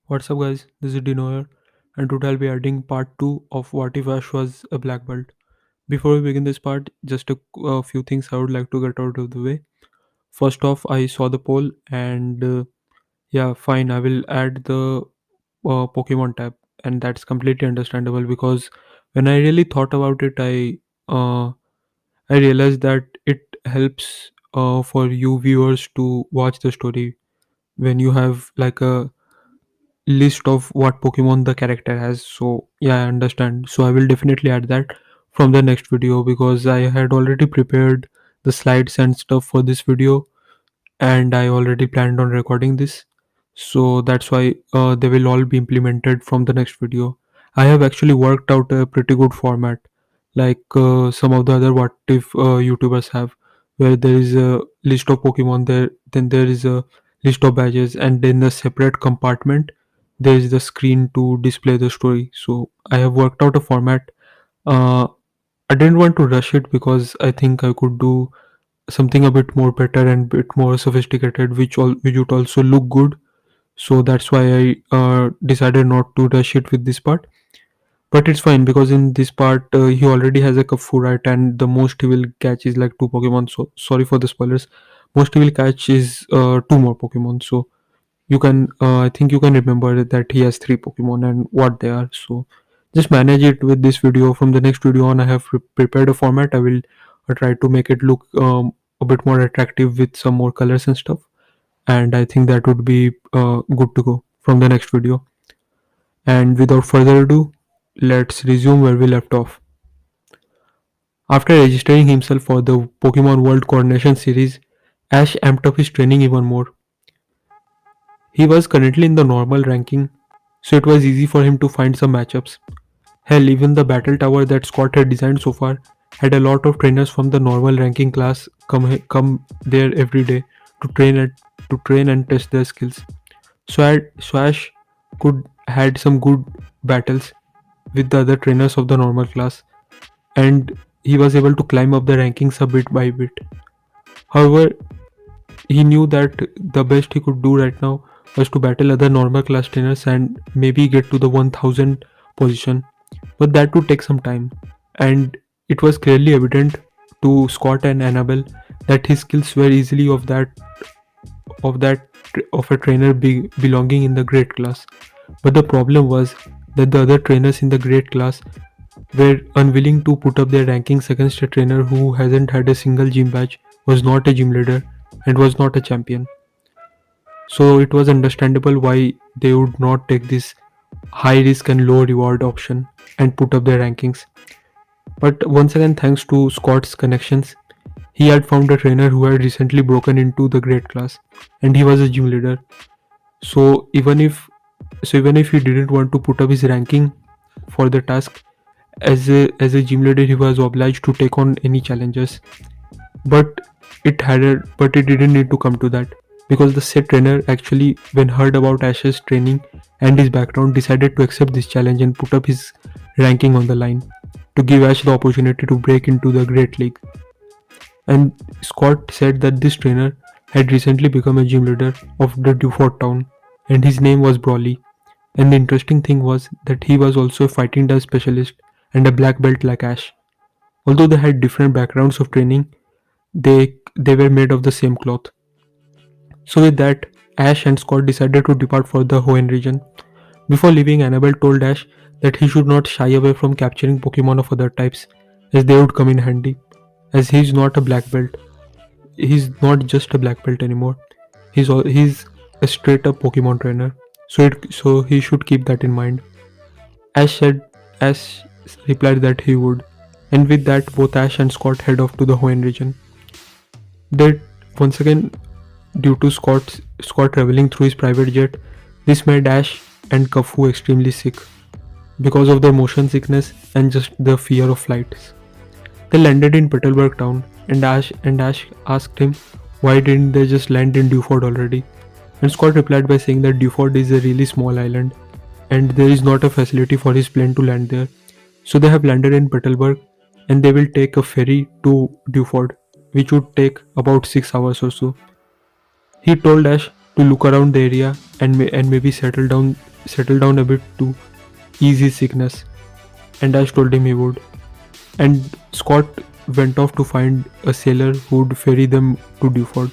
What's up, guys? This is Dino here, and today I'll be adding part 2 of What If Ash was a black belt. Before we begin this part, just a few things I would like to get out of the way. First off, I saw the poll, and yeah, fine, I will add the Pokemon tab, and that's completely understandable because when I really thought about it, I realized that it helps for you viewers to watch the story when you have like a list of what Pokemon the character has. So yeah, I understand. So I will definitely add that from the next video because I had already prepared the slides and stuff for this video, and I already planned on recording this. So that's why they will all be implemented from the next video. I have actually worked out a pretty good format, like some of the other what if YouTubers have, where there is a list of Pokemon there, then there is a list of badges, and in the separate compartment there is the screen to display the story. So I have worked out a format. Uh, I didn't want to rush it because I think I could do something a bit more better and bit more sophisticated, which would also look good. So that's why I decided not to rush it with this part. But it's fine because in this part he already has a Kafu, right? And the most he will catch is like two Pokemon. So sorry for the spoilers. Most he will catch is two more Pokemon. So you can I think you can remember that he has three Pokemon and what they are. So just manage it with this video. From the next video on, I have prepared a format. I will try to make it look a bit more attractive with some more colors and stuff, and I think that would be good to go from the next video. And without further ado, let's resume where we left off. After registering himself for the Pokemon World Coordination Series, Ash amped up his training even more. He was currently in the normal ranking, so it was easy for him to find some matchups. Hell, even the battle tower that Scott had designed so far had a lot of trainers from the normal ranking class come there every day to train and test their skills. So Ash could had some good battles with the other trainers of the normal class, and he was able to climb up the rankings a bit by bit. However, he knew that the best he could do right now was to battle other normal class trainers and maybe get to the 1000 position, but that would take some time, and it was clearly evident to Scott and Annabelle that his skills were easily of that of a trainer belonging in the great class. But the problem was that the other trainers in the great class were unwilling to put up their rankings against a trainer who hasn't had a single gym badge, was not a gym leader, and was not a champion. So it was understandable why they would not take this high risk and low reward option and put up their rankings. But once again, thanks to Scott's connections, he had found a trainer who had recently broken into the great class, and he was a gym leader. So even if he didn't want to put up his ranking for the task, as a gym leader, he was obliged to take on any challenges. But but it didn't need to come to that because the said trainer actually, when heard about Ash's training and his background, decided to accept this challenge and put up his ranking on the line to give Ash the opportunity to break into the Great League. And Scott said that this trainer had recently become a gym leader of the Dewford town, and his name was Brawley. And the interesting thing was that he was also a fighting dance specialist and a black belt like Ash. Although they had different backgrounds of training, they were made of the same cloth. So with that, Ash and Scott decided to depart for the Hoenn region. Before leaving, Annabelle told Ash that he should not shy away from capturing Pokemon of other types, as they would come in handy. As he is not a black belt, he's not just a black belt anymore. He's a straight up Pokemon trainer. So he should keep that in mind. Ash said Ash replied that he would, and with that, both Ash and Scott head off to the Hoenn region. They once again, due to Scott traveling through his private jet, this made Ash and Kafu extremely sick because of their motion sickness and just the fear of flights. They landed in Petalburg town, and Ash asked him why didn't they just land in Dewford already. And Scott replied by saying that Dewford is a really small island and there is not a facility for his plane to land there. So they have landed in Petalburg and they will take a ferry to Dewford, which would take about 6 hours or so. He told Ash to look around the area and maybe settle down settle down a bit to ease his sickness, and Ash told him he would. And Scott went off to find a sailor who would ferry them to Dewford.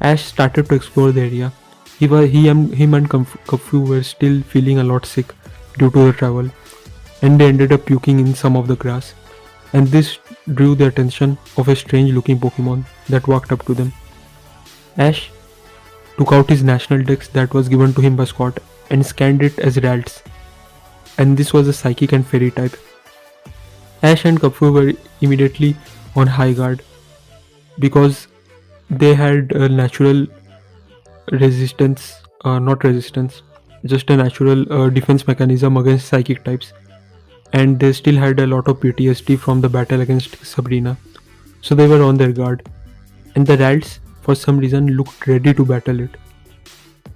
Ash started to explore the area. Him and Kaffu were still feeling a lot sick due to the travel, and they ended up puking in some of the grass. And this drew the attention of a strange looking Pokemon that walked up to them. Ash took out his national dex that was given to him by Scott and scanned it as Ralts, and this was a psychic and fairy type. Ash and Kaffu were immediately on high guard because they had a natural resistance, not resistance, just a natural defense mechanism against psychic types, and they still had a lot of PTSD from the battle against Sabrina, so they were on their guard. And the Ralts, for some reason, looked ready to battle it.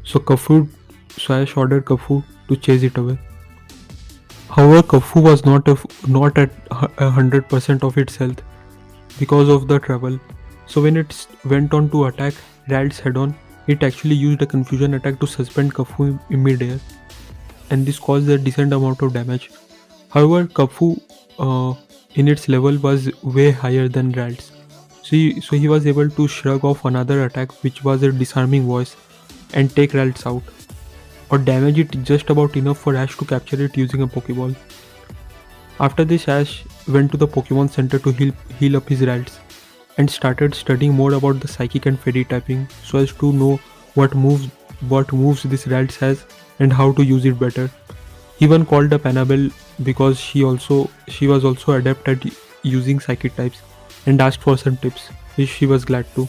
So Ash ordered Kaffu to chase it away. However, Kaffu was not at 100% of its health because of the travel. So when it went on to attack Ralts head-on, it actually used a confusion attack to suspend Kaffu in mid-air, and this caused a decent amount of damage. However, Kaffu in its level was way higher than Ralts, so he was able to shrug off another attack, which was a disarming voice, and take Ralts out, or damage it just about enough for Ash to capture it using a Pokeball. After this, Ash went to the Pokemon Center to heal up his Ralts, and started studying more about the psychic and fairy typing so as to know what moves this Ralts has and how to use it better. He even called up Annabelle because she was also adept at using psychic types, and asked for some tips, which she was glad to.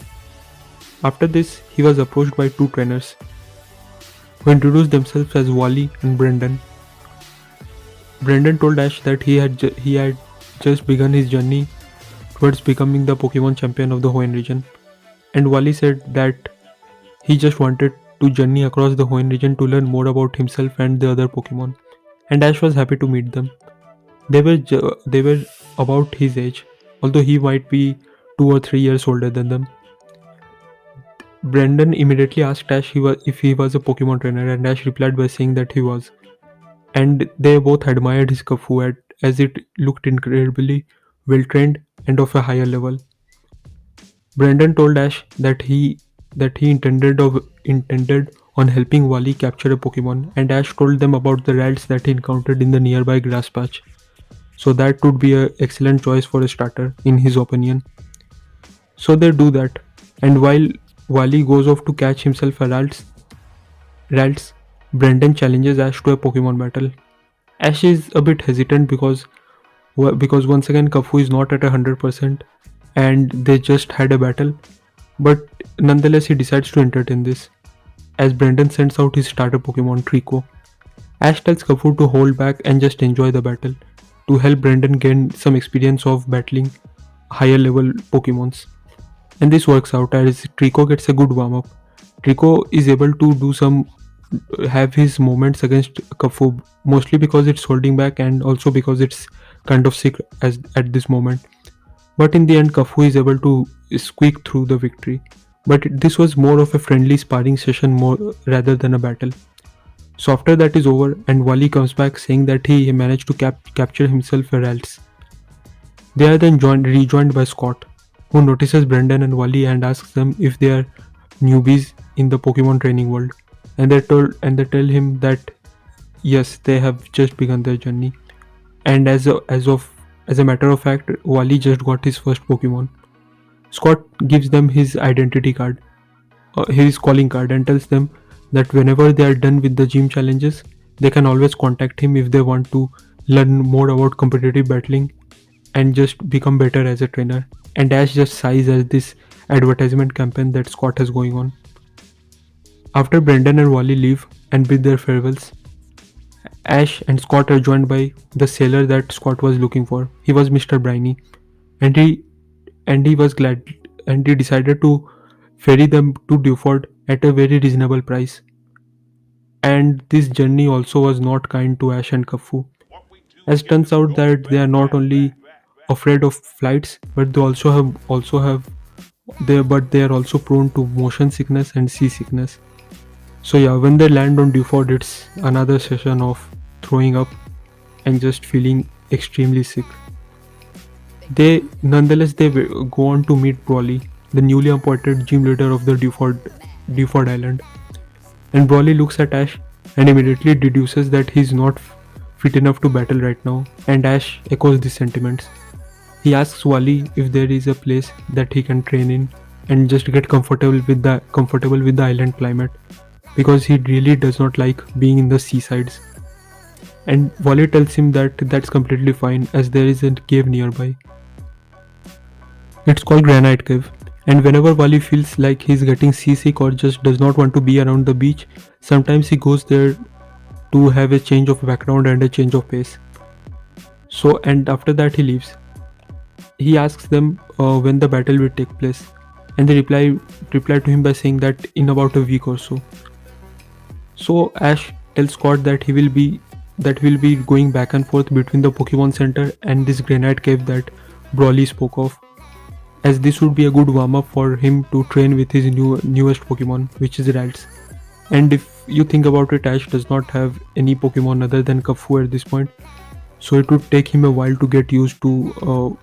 After this, he was approached by two trainers who introduced themselves as Wally and Brendan. Brendan told Ash that he had just begun his journey towards becoming the Pokemon champion of the Hoenn region, and Wally said that he just wanted to journey across the Hoenn region to learn more about himself and the other Pokemon, and Ash was happy to meet them. They were about his age, although he might be 2 or 3 years older than them. Brendan immediately asked Ash if he was a Pokemon trainer, and Ash replied by saying that he was. And they both admired his Kafu as it looked incredibly well trained and of a higher level. Brendan told Ash that he intended on helping Wally capture a Pokemon, and Ash told them about the rats that he encountered in the nearby grass patch. So that would be an excellent choice for a starter, in his opinion. So they do that, and while Wally goes off to catch himself a Ralts, Brendan challenges Ash to a Pokemon battle. Ash is a bit hesitant because once again Kafu is not at 100% and they just had a battle, but nonetheless he decides to entertain this as Brendan sends out his starter Pokemon Trico. Ash tells Kafu to hold back and just enjoy the battle to help Brendan gain some experience of battling higher level Pokemons. And this works out as Trico gets a good warm up. Trico is able to have his moments against Kafu, mostly because it's holding back and also because it's kind of sick at this moment. But in the end, Kafu is able to squeak through the victory. But this was more of a friendly sparring session rather than a battle. So after that is over and Wally comes back saying that he managed to capture himself a Ralts. They are then rejoined by Scott, who notices Brendan and Wally and asks them if they are newbies in the Pokemon training world. And they tell him that yes, they have just begun their journey. And as a matter of fact, Wally just got his first Pokemon. Scott gives them his identity card, his calling card, and tells them that whenever they are done with the gym challenges, they can always contact him if they want to learn more about competitive battling and just become better as a trainer. And Ash just sighs at this advertisement campaign that Scott has going on. After Brendan and Wally leave and bid their farewells, Ash and Scott are joined by the sailor that Scott was looking for. He was Mr. Briny, and he was glad, and he decided to ferry them to Dewford at a very reasonable price. And this journey also was not kind to Ash and Kafu, as turns out that they are not only afraid of flights, but they are also prone to motion sickness and seasickness. So yeah, when they land on Dewford, it's another session of throwing up and just feeling extremely sick. Nonetheless, they go on to meet Brawly, the newly appointed gym leader of the Dewford Island. And Brawly looks at Ash and immediately deduces that he's not fit enough to battle right now, and Ash echoes these sentiments. He asks Wally if there is a place that he can train in and just get comfortable with the island climate, because he really does not like being in the seasides. And Wally tells him that that's completely fine as there is a cave nearby. It's called Granite Cave, and whenever Wally feels like he's getting seasick or just does not want to be around the beach, sometimes he goes there to have a change of background and a change of pace. So, and after that he leaves. He asks them when the battle will take place, and they reply to him by saying that in about a week or so. So Ash tells Scott that he will be going back and forth between the Pokemon Center and this Granite Cave that Brawly spoke of, as this would be a good warm up for him to train with his newest Pokemon, which is Ralts. And if you think about it, Ash does not have any Pokemon other than Kafu at this point, so it would take him a while to get used to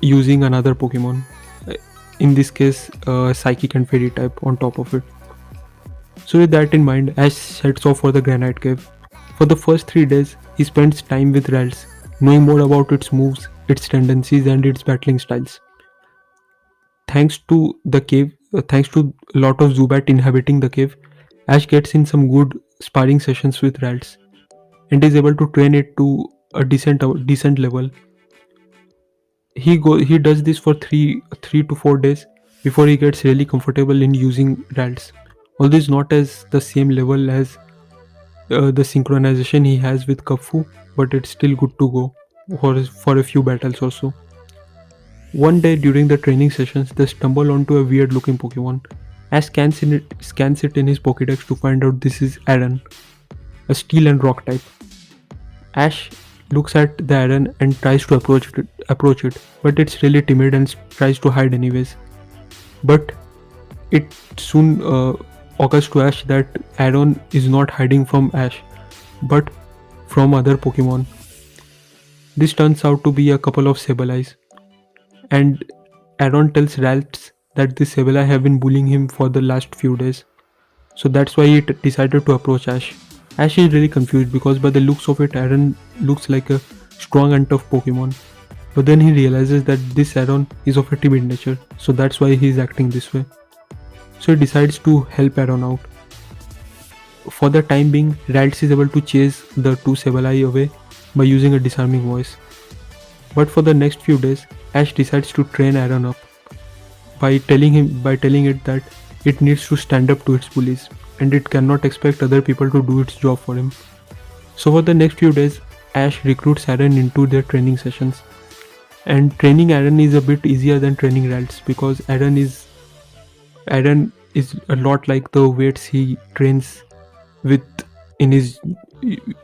using another Pokemon. In this case, Psychic and Fairy type on top of it. So with that in mind, Ash sets off for the Granite Cave. For the first 3 days, he spends time with Ralts, knowing more about its moves, its tendencies, and its battling styles. Thanks to the cave, thanks to a lot of Zubat inhabiting the cave, Ash gets in some good sparring sessions with Ralts and is able to train it to a decent level. He does this for 3 to 4 days before he gets really comfortable in using Ralts. Although it's not as the same level as the synchronization he has with Kafu, but it's still good to go for a few battles or so. One day during the training sessions, they stumble onto a weird looking Pokemon. Ash scans it in his Pokédex to find out this is Aron, a steel and rock type. Ash looks at the Aron and tries to approach it, but it's really timid and tries to hide anyways. But it soon occurs to Ash that Aron is not hiding from Ash, but from other Pokemon. This turns out to be a couple of Sableyes, and Aron tells Ralts that the Sableye have been bullying him for the last few days. So that's why he decided to approach Ash. Ash is really confused because by the looks of it, Aron looks like a strong and tough Pokemon. But then he realizes that this Aron is of a timid nature, so that's why he is acting this way. So he decides to help Aron out. For the time being, Ralts is able to chase the two Sableye away by using a disarming voice. But for the next few days, Ash decides to train Aron up by telling it that it needs to stand up to its bullies and it cannot expect other people to do its job for him. So for the next few days, Ash recruits Aron into their training sessions. And training Aron is a bit easier than training Ralts because Aron is a lot like the weights he trains with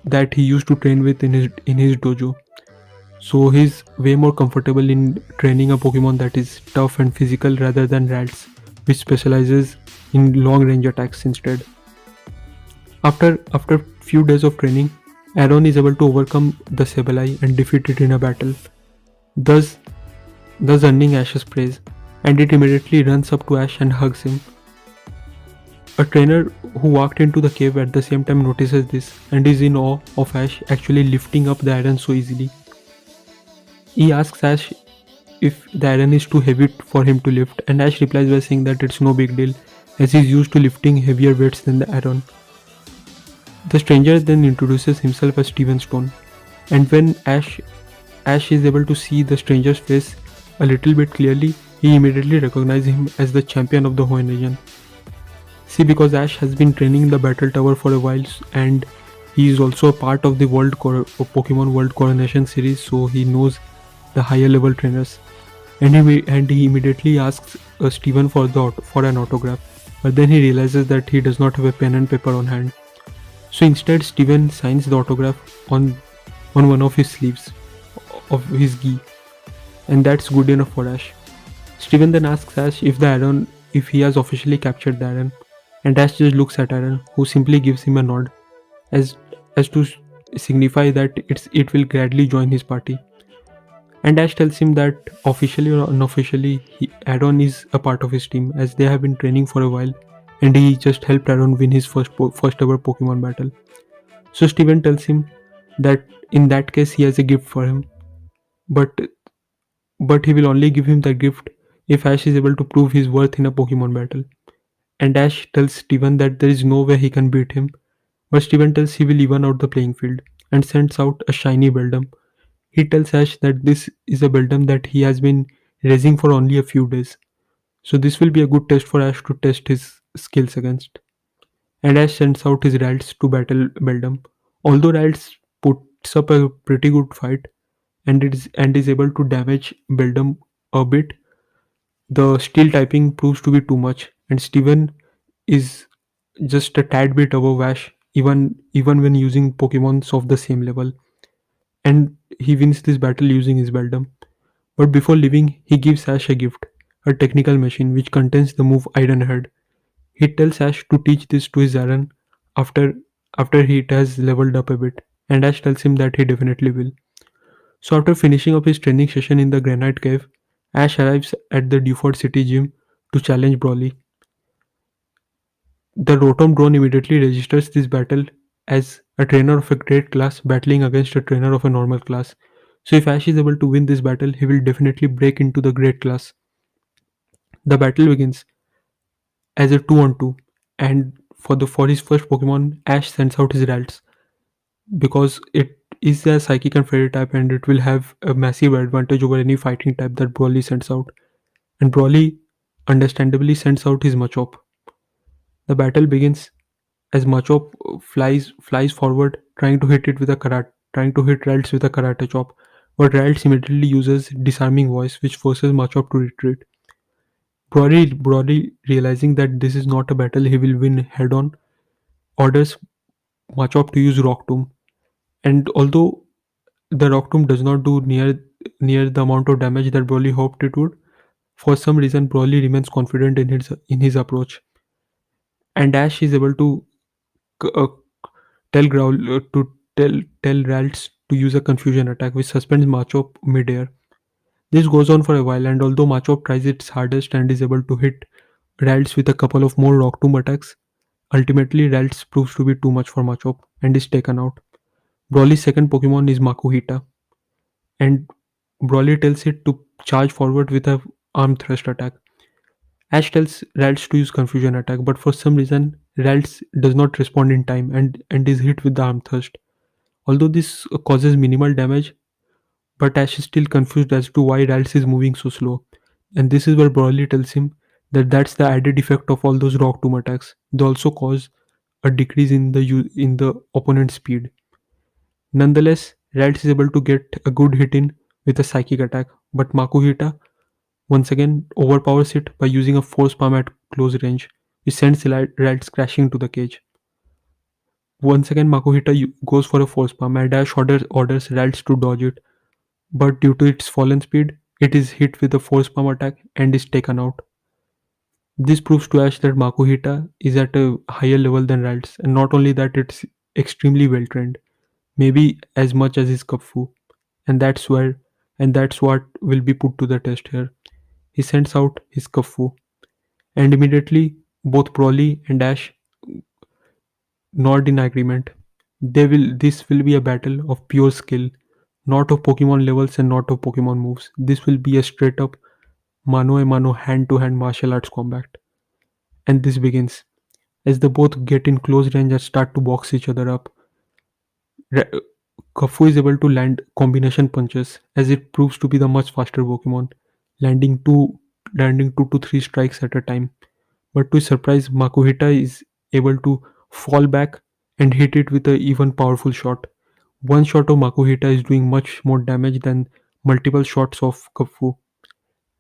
that he used to train with in his dojo. So he's way more comfortable in training a Pokemon that is tough and physical rather than Ralts, which specializes in long range attacks instead. After few days of training, Aron is able to overcome the Sableye and defeat it in a battle, thus earning Ash's praise, and it immediately runs up to Ash and hugs him. A trainer who walked into the cave at the same time notices this and is in awe of Ash actually lifting up the Aron so easily. He asks Ash if the Aron is too heavy for him to lift, and Ash replies by saying that it's no big deal as he's used to lifting heavier weights than the Aron. The stranger then introduces himself as Steven Stone, and when Ash is able to see the stranger's face a little bit clearly, he immediately recognizes him as the champion of the Hoenn region. See, because Ash has been training in the Battle Tower for a while and he is also a part of the Pokemon World Coronation series, so he knows the higher level trainers, and he immediately asks Steven for an autograph, but then he realizes that he does not have a pen and paper on hand. So instead, Steven signs the autograph on one of his sleeves of his gi, and that's good enough for Ash. Steven then asks Ash if he has officially captured the Aron, And Ash just looks at Aaron, who simply gives him a nod, as as to signify that it will gladly join his party. And Ash tells him that officially or unofficially, Aaron is a part of his team, as they have been training for a while, and he just helped Aaron win his first ever Pokemon battle. So Steven tells him that in that case he has a gift for him, but he will only give him the gift if Ash is able to prove his worth in a Pokemon battle. And Ash tells Steven that there is no way he can beat him, but Steven tells he will even out the playing field and sends out a shiny Beldum. He tells Ash that this is a Beldum that he has been raising for only a few days, so this will be a good test for Ash to test his skills against. And Ash sends out his Ralts to battle Beldum. Although Ralts puts up a pretty good fight and is able to damage Beldum a bit, the steel typing proves to be too much, and Steven is just a tad bit above Ash, even when using Pokemons of the same level. And he wins this battle using his Beldum. But before leaving, he gives Ash a gift, a technical machine which contains the move Iron Head. He tells Ash to teach this to his Aaron after after he has leveled up a bit, and Ash tells him that he definitely will. So after finishing up his training session in the Granite Cave, Ash arrives at the Dewford City gym to challenge Brawly. The Rotom drone immediately registers this battle as a trainer of a great class battling against a trainer of a normal class. So if Ash is able to win this battle, he will definitely break into the great class. The battle begins as a 2 on 2, and for his first Pokemon, Ash sends out his Ralts because it is a psychic and fairy type, and it will have a massive advantage over any fighting type that Brawly sends out. And Brawly understandably sends out his Machop. The battle begins as Machop flies forward, trying to hit it with a trying to hit Ralts with a karate chop, but Ralts immediately uses disarming voice, which forces Machop to retreat. Brawly, realizing that this is not a battle he will win head on, orders Machop to use Rock Tomb. And although the Rock Tomb does not do near the amount of damage that Brawly hoped it would, for some reason Brawly remains confident in his approach. And Ash is able to uh, tell Growl to tell Ralts to use a confusion attack which suspends Machop midair. This goes on for a while, and although Machop tries its hardest and is able to hit Ralts with a couple of more Rock Tomb attacks, ultimately Ralts proves to be too much for Machop and is taken out. Brawly's second Pokemon is Makuhita, and Brawly tells it to charge forward with a arm thrust attack. Ash tells Ralts to use confusion attack, but for some reason Ralts does not respond in time and is hit with the arm thrust. Although this causes minimal damage, but Ash is still confused as to why Ralts is moving so slow. And this is where Brawly tells him that that's the added effect of all those Rock Tomb attacks. They also cause a decrease in the opponent's speed. Nonetheless, Ralts is able to get a good hit in with a psychic attack, but Makuhita once again overpowers it by using a force palm at close range, which sends Ralts crashing to the cage. Once again, Makuhita goes for a force palm, and Dash orders Ralts to dodge it, but due to its fallen speed, it is hit with a force palm attack and is taken out. This proves to Ash that Makuhita is at a higher level than Ralts, and not only that, it's extremely well trained, maybe as much as his Kupfu, and that's what will be put to the test here. He sends out his Kupfu, and immediately both Broly and Ash nod in agreement. This will be a battle of pure skill, not of Pokemon levels and not of Pokemon moves. This will be a straight up mano a mano hand to hand martial arts combat. And this begins. As they both get in close range and start to box each other up, Ra- Kafu is able to land combination punches as it proves to be the much faster Pokemon, landing two to three strikes at a time. But to his surprise, Makuhita is able to fall back and hit it with a even powerful shot. One shot of Makuhita is doing much more damage than multiple shots of Kafu.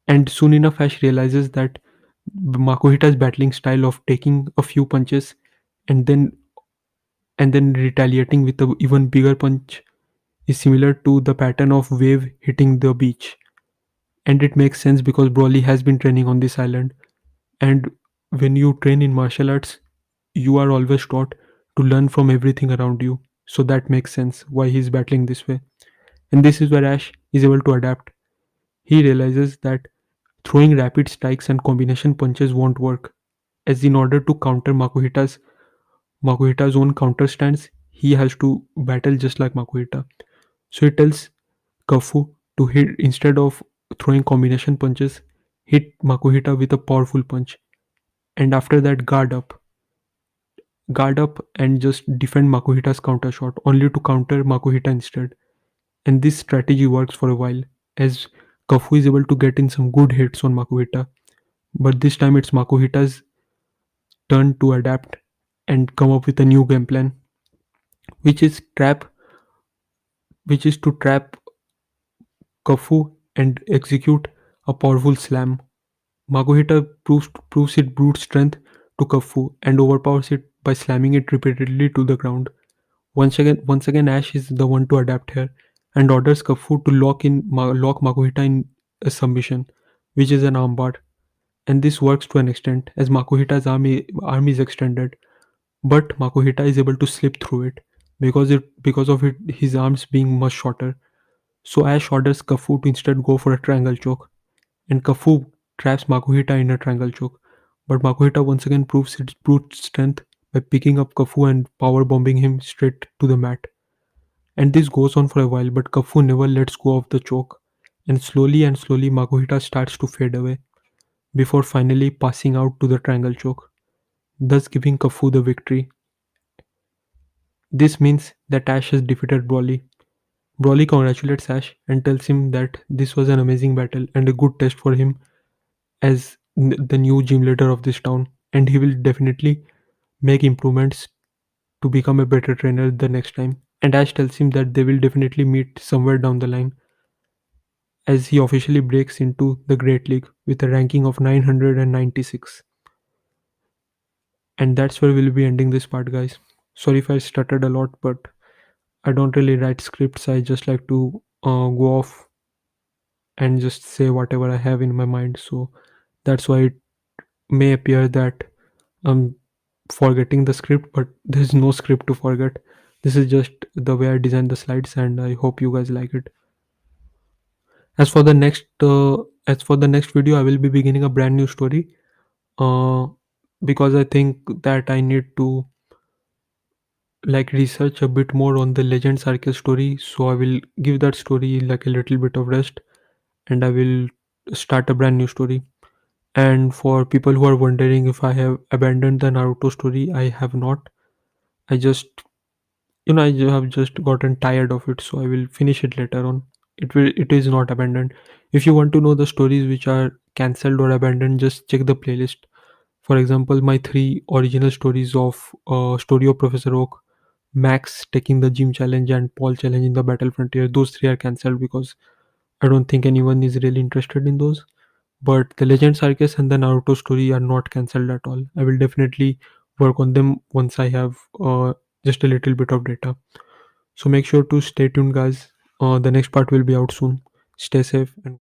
And soon enough, Ash realizes that Makuhita's battling style of taking a few punches and then retaliating with a even bigger punch is similar to the pattern of wave hitting the beach. And it makes sense because Broly has been training on this island. And when you train in martial arts, you are always taught to learn from everything around you. So that makes sense why he's battling this way. And this is where Ash is able to adapt. He realizes that throwing rapid strikes and combination punches won't work, as in order to counter Makuhita's own counter stance, he has to battle just like Makuhita. So he tells Kafu to hit, instead of throwing combination punches, hit Makuhita with a powerful punch. And after that, guard up and just defend Makuhita's counter shot, only to counter Makuhita instead. And this strategy works for a while, as Kafu is able to get in some good hits on Makuhita. But this time it's Makuhita's turn to adapt and come up with a new game plan, which is trap, which is to trap Kafu and execute a powerful slam. Makuhita proves its brute strength to Kafu and overpowers it by slamming it repeatedly to the ground. Once again, Ash is the one to adapt here and orders Kafu to lock Makuhita in a submission, which is an armbar. And this works to an extent, as Makuhita's army is extended, but Makuhita is able to slip through it because of it his arms being much shorter. So Ash orders Kafu to instead go for a triangle choke, and Kafu traps Makuhita in a triangle choke. But Makuhita once again proves its brute strength by picking up Kafu and power bombing him straight to the mat. And this goes on for a while, but Kafu never lets go of the choke, and slowly Makuhita starts to fade away before finally passing out to the triangle choke, thus giving Kafu the victory. This means that Ash has defeated Broly. Broly congratulates Ash and tells him that this was an amazing battle and a good test for him as the new gym leader of this town, and he will definitely make improvements to become a better trainer the next time. And Ash tells him that they will definitely meet somewhere down the line, as he officially breaks into the Great League with a ranking of 996. And that's where we'll be ending this part, guys. Sorry if I stuttered a lot, but I don't really write scripts. I just like to go off and just say whatever I have in my mind. So that's why it may appear that I'm forgetting the script, but there's no script to forget. This is just the way I designed the slides, and I hope you guys like it. As for the next video, I will be beginning a brand new story. Uh, because I think that I need to like research a bit more on the Legends Arceus story. So I will give that story like a little bit of rest, and I will start a brand new story. And for people who are wondering if I have abandoned the Naruto story, I have not. I just, I have just gotten tired of it, so I will finish it later on. It is not abandoned. If you want to know the stories which are cancelled or abandoned, just check the playlist. For example, my three original stories of Story of Professor Oak, Max taking the gym challenge, and Paul challenging the battle frontier, those three are cancelled because I don't think anyone is really interested in those. But the Legend Arceus and the Naruto story are not cancelled at all. I will definitely work on them once I have just a little bit of data. So make sure to stay tuned, guys. The next part will be out soon. Stay safe and